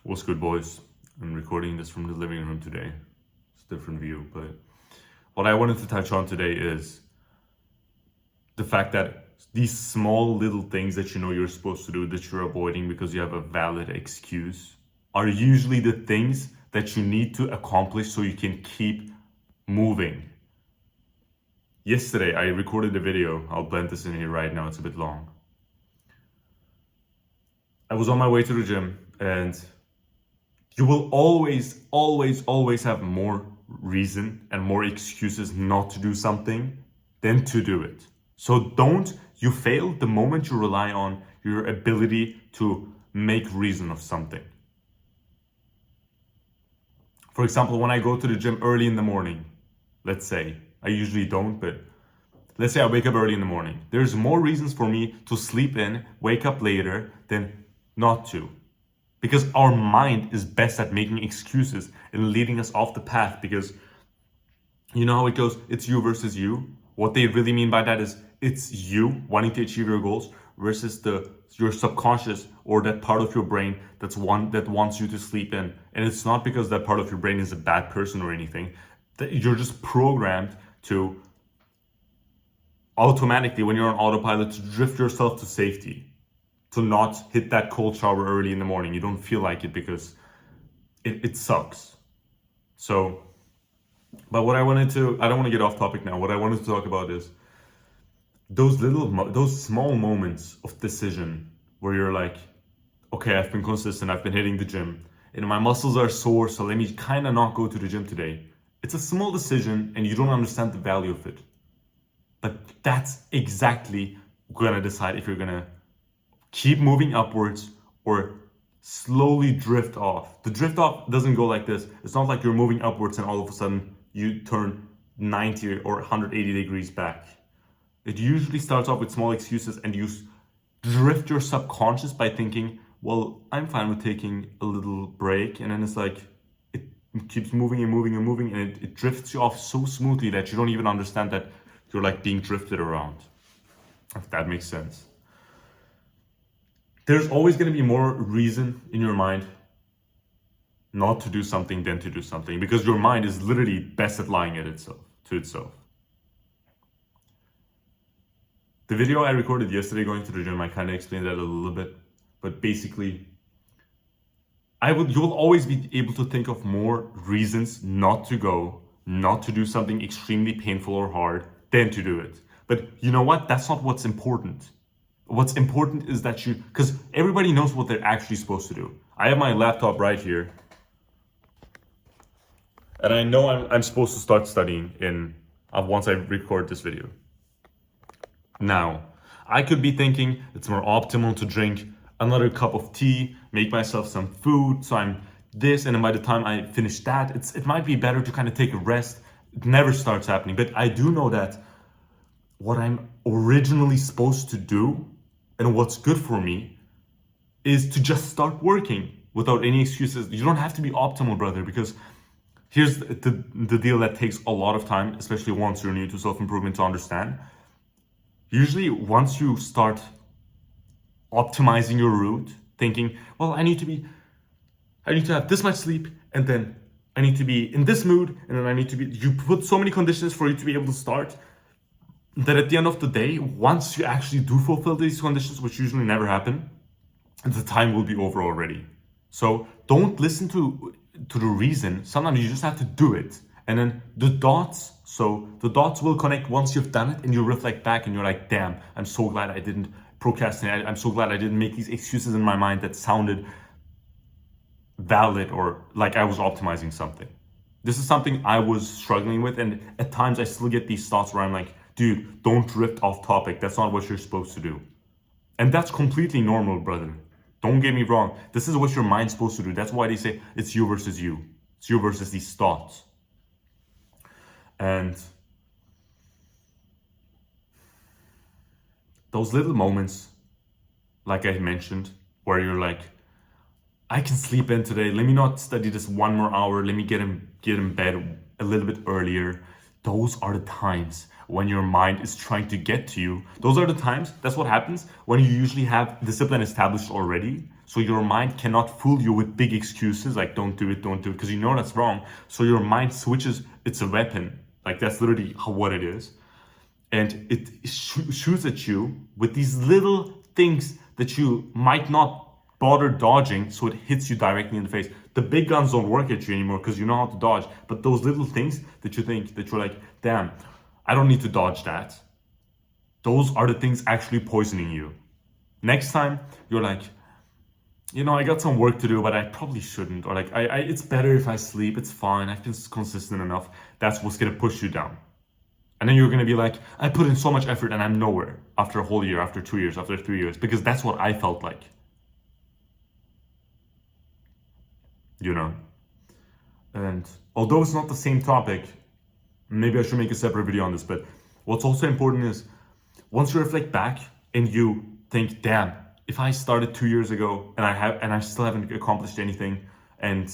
What's good, boys? I'm recording this from the living room today. It's a different view, but what I wanted to touch on today is the fact that these small little things that you know you're supposed to do that you're avoiding because you have a valid excuse are usually the things that you need to accomplish so you can keep moving. Yesterday, I recorded a video. I'll blend this in here right now. It's a bit long. I was on my way to the gym, and you will always have more reason and more excuses not to do something than to do it. So don't you fail the moment you rely on your ability to make reason of something. For example, when I go to the gym early in the morning, let's say, I usually don't, but let's say I wake up early in the morning. There's more reasons for me to sleep in, wake up later than not to. Because our mind is best at making excuses and leading us off the path, because you know how it goes, it's you versus you. What they really mean by that is it's you wanting to achieve your goals versus your subconscious or that part of your brain that wants you to sleep in. And it's not because that part of your brain is a bad person or anything. That you're just programmed to automatically, when you're on autopilot, to drift yourself to safety, to not hit that cold shower early in the morning. You don't feel like it because it sucks. So, but I don't want to get off topic now. What I wanted to talk about is those small moments of decision where you're like, okay, I've been consistent, I've been hitting the gym, and my muscles are sore, so let me kind of not go to the gym today. It's a small decision and you don't understand the value of it. But that's exactly gonna decide if you're gonna keep moving upwards or slowly drift off. The drift off doesn't go like this. It's not like you're moving upwards and all of a sudden you turn 90 or 180 degrees back. It usually starts off with small excuses and you drift your subconscious by thinking, well, I'm fine with taking a little break. And then it's like, it keeps moving and moving and moving, and it drifts you off so smoothly that you don't even understand that you're like being drifted around, if that makes sense. There's always going to be more reason in your mind not to do something than to do something, because your mind is literally best at lying to itself. The video I recorded yesterday going to the gym, I kind of explained that a little bit, but basically, you will always be able to think of more reasons not to go, not to do something extremely painful or hard than to do it. But you know what? That's not what's important. What's important is that because everybody knows what they're actually supposed to do. I have my laptop right here, and I know I'm supposed to start studying once I record this video. Now, I could be thinking it's more optimal to drink another cup of tea, make myself some food, so I'm this, and then by the time I finish that, it might be better to kind of take a rest. It never starts happening, but I do know that what I'm originally supposed to do and what's good for me is to just start working without any excuses. You don't have to be optimal, brother, because here's the deal that takes a lot of time, especially once you're new to self-improvement, to understand. Usually once you start optimizing your route, thinking, well, I need to have this much sleep, and then I need to be in this mood, and then you put so many conditions for you to be able to start, that at the end of the day, once you actually do fulfill these conditions, which usually never happen, the time will be over already. So don't listen to the reason. Sometimes you just have to do it. And then the dots will connect once you've done it, and you reflect back and you're like, damn, I'm so glad I didn't procrastinate. I'm so glad I didn't make these excuses in my mind that sounded valid or like I was optimizing something. This is something I was struggling with, and at times I still get these thoughts where I'm like, dude, don't drift off topic. That's not what you're supposed to do. And that's completely normal, brother. Don't get me wrong. This is what your mind's supposed to do. That's why they say it's you versus you. It's you versus these thoughts. And those little moments, like I mentioned, where you're like, I can sleep in today. Let me not study this one more hour. Let me get in bed a little bit earlier. Those are the times when your mind is trying to get to you. Those are the times, that's what happens when you usually have discipline established already. So your mind cannot fool you with big excuses like don't do it, because you know that's wrong. So your mind switches, it's a weapon. Like that's literally what it is. And it shoots at you with these little things that you might not bother dodging, so it hits you directly in the face. The big guns don't work at you anymore because you know how to dodge, but those little things that you think that you're like, damn, I don't need to dodge that. Those are the things actually poisoning you. Next time you're like, I got some work to do, but I probably shouldn't, or like, it's better if I sleep, it's fine, I've been consistent enough. That's what's gonna push you down. And then you're gonna be like, I put in so much effort and I'm nowhere after a whole year, after 2 years, after 3 years, because that's what I felt like. And although it's not the same topic, maybe I should make a separate video on this, but what's also important is once you reflect back and you think, damn, if I started 2 years ago and I still haven't accomplished anything, and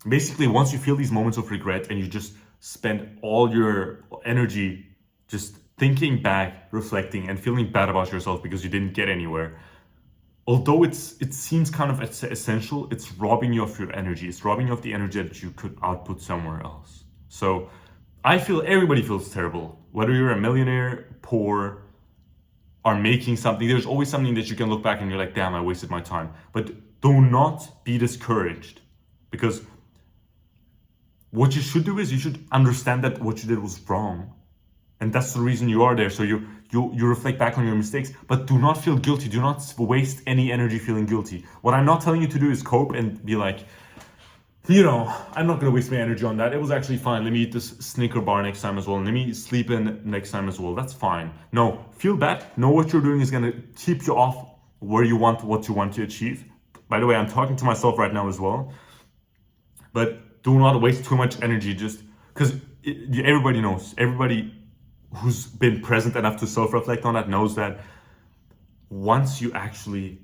basically once you feel these moments of regret and you just spend all your energy just thinking back, reflecting, and feeling bad about yourself because you didn't get anywhere, although it seems kind of essential, it's robbing you of your energy. It's robbing you of the energy that you could output somewhere else. So I feel everybody feels terrible. Whether you're a millionaire, poor, or making something, there's always something that you can look back and you're like, damn, I wasted my time. But do not be discouraged, because what you should do is you should understand that what you did was wrong. And that's the reason you are there. So you reflect back on your mistakes, but do not feel guilty. Do not waste any energy feeling guilty. What I'm not telling you to do is cope and be like, I'm not going to waste my energy on that. It was actually fine. Let me eat this Snicker bar next time as well. Let me sleep in next time as well. That's fine. No, feel bad. Know what you're doing is going to keep you off what you want to achieve. By the way, I'm talking to myself right now as well. But do not waste too much energy just because everybody knows. Everybody who's been present enough to self-reflect on that knows that once you actually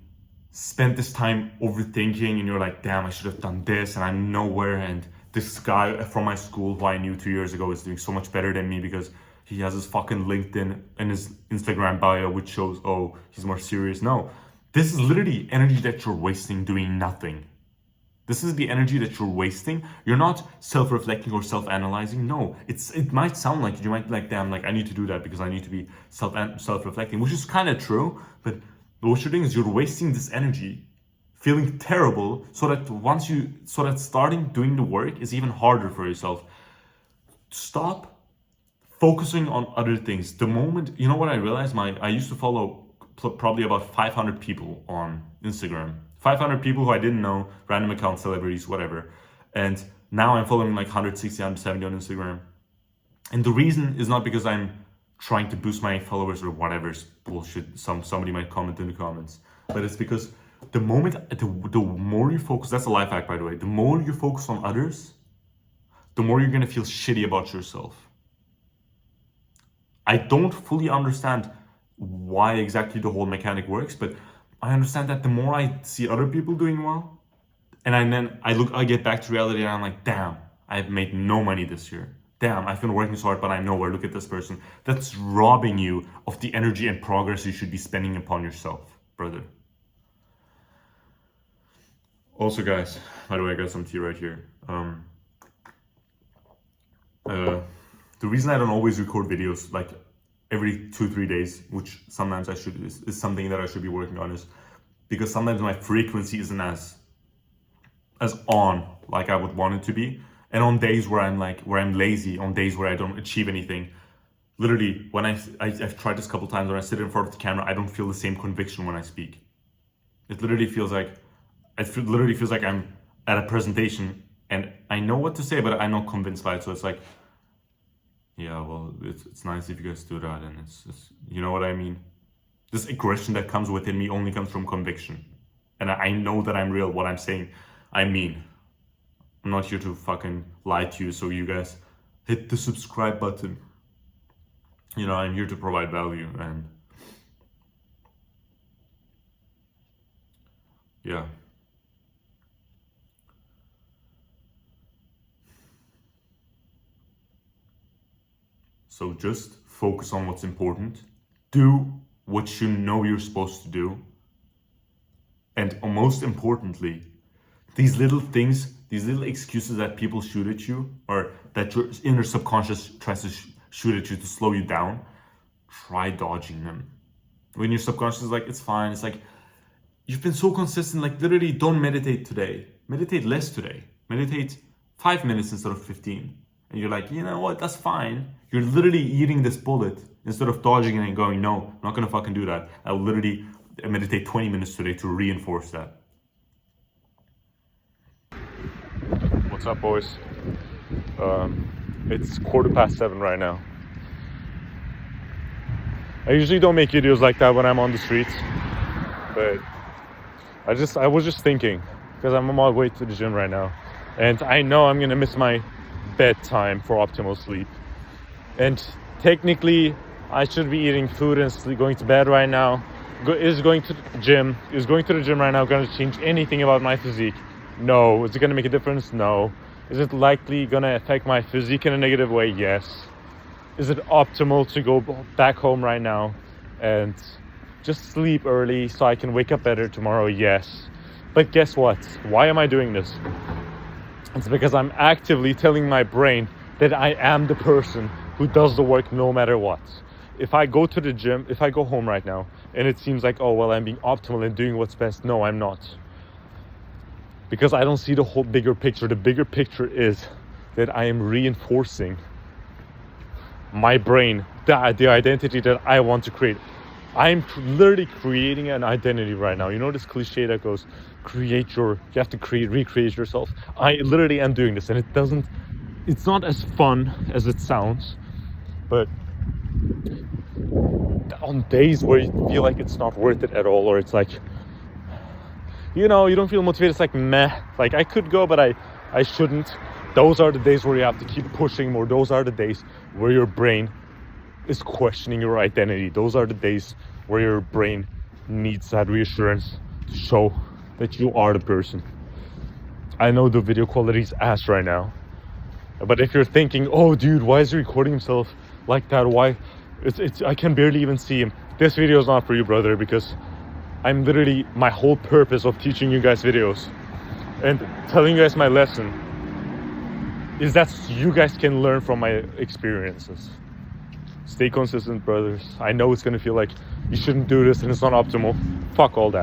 spend this time overthinking and you're like, damn, I should have done this and I'm nowhere, and this guy from my school who I knew 2 years ago is doing so much better than me because he has his fucking LinkedIn and his Instagram bio which shows, oh, he's more serious. No, this is literally energy that you're wasting doing nothing. This is the energy that you're wasting. You're not self-reflecting or self-analyzing. No, it might sound like you might be like, damn, like I need to do that because I need to be self-reflecting, which is kind of true. But what you're doing is you're wasting this energy, feeling terrible, so that starting doing the work is even harder for yourself. Stop focusing on other things. The moment, you know what I realized? I used to follow probably about 500 people on Instagram. 500 people who I didn't know, random accounts, celebrities, whatever. And now I'm following like 160, 170 on Instagram. And the reason is not because I'm trying to boost my followers or whatever bullshit somebody might comment in the comments. But it's because the more you focus, that's a life hack by the way, the more you focus on others, the more you're gonna feel shitty about yourself. I don't fully understand why exactly the whole mechanic works, but I understand that the more I see other people doing well, and I get back to reality and I'm like, damn, I've made no money this year. Damn, I've been working so hard, but I'm nowhere. Look at this person. That's robbing you of the energy and progress you should be spending upon yourself, brother. Also, guys, by the way, I got some tea right here. The reason I don't always record videos like every 2-3 days, which sometimes I should, is something that I should be working on, is because sometimes my frequency isn't as on like I would want it to be. And on days where I'm lazy, on days where I don't achieve anything, literally when I've tried this a couple times, when I sit in front of the camera, I don't feel the same conviction when I speak. It literally feels like I'm at a presentation and I know what to say, but I'm not convinced by it. So it's like, yeah, well, it's nice if you guys do that, and it's you know what I mean? This aggression that comes within me only comes from conviction. And I know that I'm real, what I'm saying, I mean. I'm not here to fucking lie to you, so you guys hit the subscribe button. I'm here to provide value, and yeah. So just focus on what's important. Do what you know you're supposed to do. And most importantly, these little things, these little excuses that people shoot at you, or that your inner subconscious tries to shoot at you to slow you down, try dodging them. When your subconscious is like, it's fine, it's like, you've been so consistent, like literally don't meditate today. Meditate less today. Meditate 5 minutes instead of 15. And you're like, you know what, that's fine. You're literally eating this bullet instead of dodging it and going, no, I'm not gonna fucking do that. I will literally meditate 20 minutes today to reinforce that. What's up, boys? It's 7:15 right now. I usually don't make videos like that when I'm on the streets, but I was just thinking, because I'm on my way to the gym right now, and I know I'm gonna miss my bedtime for optimal sleep. And technically, I should be eating food and going to bed right now. Is going to the gym right now going to change anything about my physique? No. Is it going to make a difference? No. Is it likely going to affect my physique in a negative way? Yes. Is it optimal to go back home right now and just sleep early so I can wake up better tomorrow? Yes. But guess what? Why am I doing this? It's because I'm actively telling my brain that I am the person who does the work no matter what. If I go to the gym, if I go home right now and it seems like, oh, well, I'm being optimal and doing what's best. No, I'm not. Because I don't see the whole bigger picture. The bigger picture is that I am reinforcing my brain, the identity that I want to create. I'm literally creating an identity right now. You know this cliche that goes, you have to recreate yourself. I literally am doing this, and it's not as fun as it sounds, but on days where you feel like it's not worth it at all, or it's like, you don't feel motivated, it's like meh, like I could go but I shouldn't. Those are the days where you have to keep pushing more. Those are the days where your brain is questioning your identity. Those are the days where your brain needs that reassurance to show that you are the person. I know the video quality is ass right now, but if you're thinking, oh dude, why is he recording himself like that? Why? I can barely even see him. This video is not for you, brother, because I'm literally, my whole purpose of teaching you guys videos and telling you guys my lesson is that you guys can learn from my experiences. Stay consistent, brothers. I know it's gonna feel like you shouldn't do this and it's not optimal. Fuck all that.